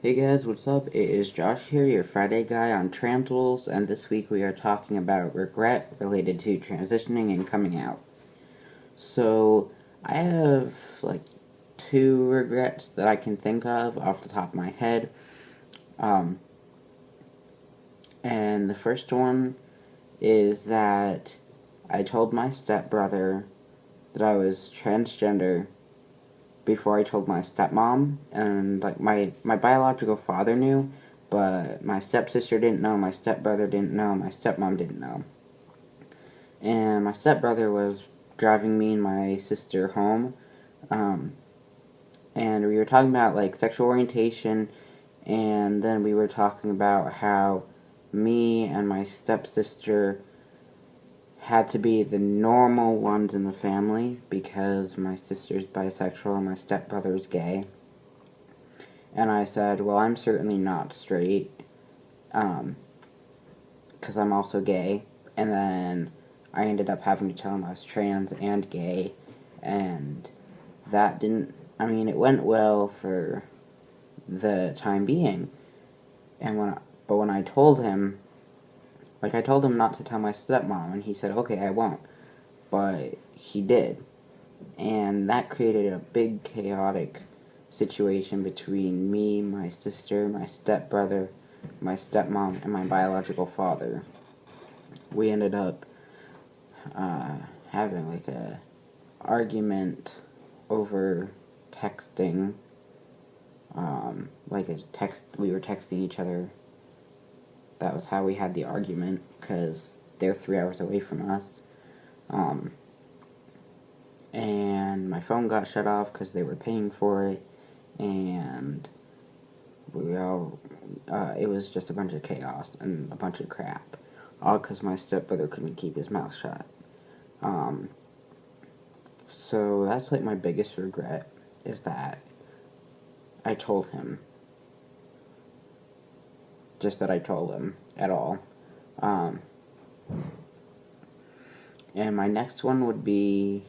Hey guys, what's up? It is Josh here, your Friday guy on Transwolves, and this week we are talking about regret related to transitioning and coming out. So, I have like two regrets that I can think of off the top of my head. And the first one is that I told my stepbrother that I was transgender before I told my stepmom, and like my biological father knew, but my stepsister didn't know, my stepbrother didn't know, my stepmom didn't know. And my stepbrother was driving me and my sister home, and we were talking about like sexual orientation, and then we were talking about how me and my stepsister had to be the normal ones in the family because my sister's bisexual and my stepbrother's gay. And I said, well, I'm certainly not straight, because I'm also gay. And then I ended up having to tell him I was trans and gay, and that didn't, it went well for the time being. But when I told him, I told him not to tell my stepmom, and he said, okay, I won't. But he did. And that created a big chaotic situation between me, my sister, my stepbrother, my stepmom, and my biological father. We ended up having like a argument over texting. We were texting each other. That was how we had the argument, because they're 3 hours away from us. And my phone got shut off because they were paying for it, and it was just a bunch of chaos and a bunch of crap, all because my stepbrother couldn't keep his mouth shut. So that's like my biggest regret, is that I told him. Just that I told him at all. And my next one would be,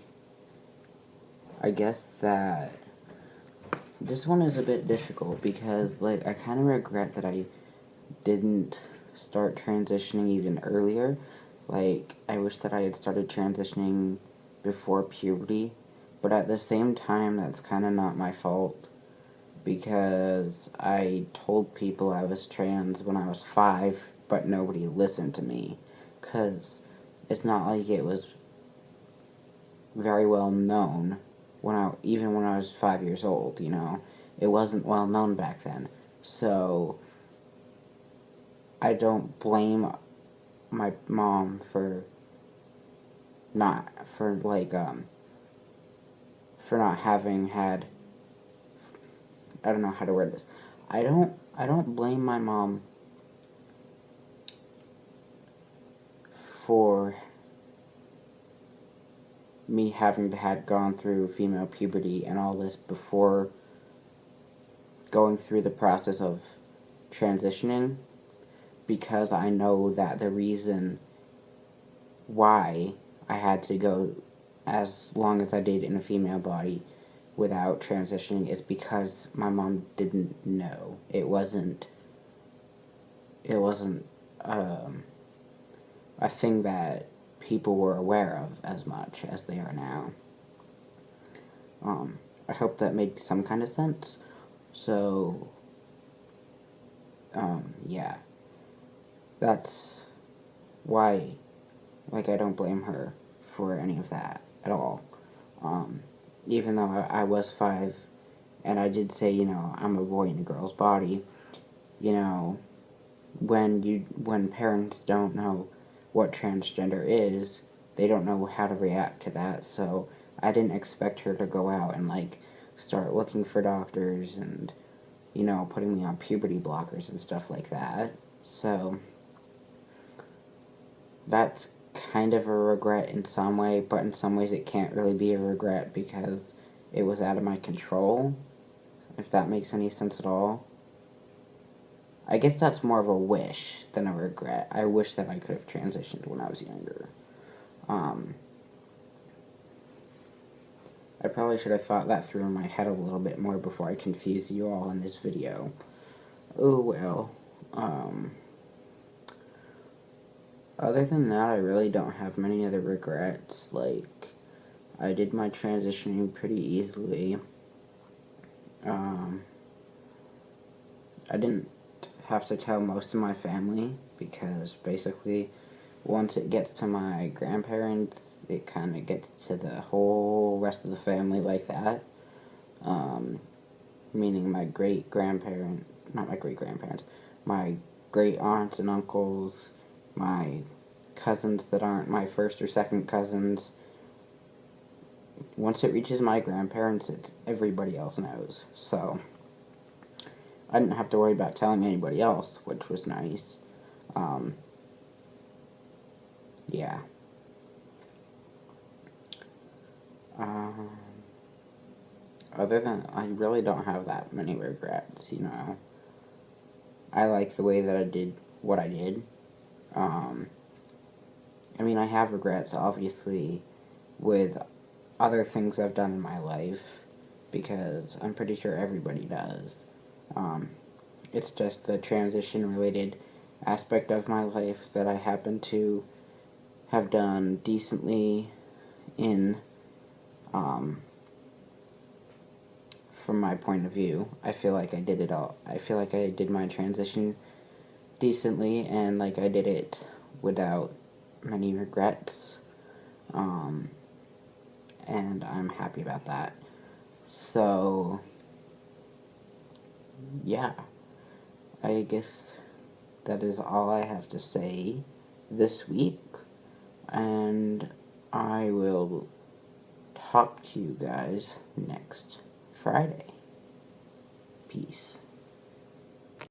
I guess that this one is a bit difficult because, I kind of regret that I didn't start transitioning even earlier. I wish that I had started transitioning before puberty, but at the same time, that's kind of not my fault, because I told people I was trans when I was 5, but nobody listened to me, because it's not like it was very well known even when I was 5 years old, It wasn't well known back then. So I don't blame my mom for not having had, I don't know how to word this. I don't blame my mom for me having to had gone through female puberty and all this before going through the process of transitioning, because I know that the reason why I had to go as long as I did in a female body without transitioning is because my mom didn't know. It wasn't a thing that people were aware of as much as they are now. I hope that made some kind of sense. So, yeah. That's why, I don't blame her for any of that at all. Even though I was 5, and I did say, I'm a boy in a girl's body, when parents don't know what transgender is, they don't know how to react to that, so I didn't expect her to go out and, start looking for doctors and, putting me on puberty blockers and stuff like that. So that's kind of a regret in some way, but in some ways it can't really be a regret because it was out of my control, if that makes any sense at all. I guess that's more of a wish than a regret. I wish that I could have transitioned when I was younger. I probably should have thought that through in my head a little bit more before I confused you all in this video. Oh well. Um, Other than that, I really don't have many other regrets. Like, I did my transitioning pretty easily. Um, I didn't have to tell most of my family because basically, once it gets to my grandparents, it kind of gets to the whole rest of the family like that. Um, Meaning my great grandparent, not my great grandparents, my great aunts and uncles, my cousins that aren't my first or second cousins. Once it reaches my grandparents, it's everybody else knows. So I didn't have to worry about telling anybody else, which was nice. Um, yeah. Um, Other than, I really don't have that many regrets, you know. I like the way that I did what I did. Um, I mean, I have regrets, obviously, with other things I've done in my life, because I'm pretty sure everybody does. Um, it's just the transition related aspect of my life that I happen to have done decently in, um, from my point of view. I feel like I did it all. I feel like I did my transition decently and like I did it without many regrets. Um, and I'm happy about that. So, yeah, I guess that is all I have to say this week. And I will talk to you guys next Friday. Peace.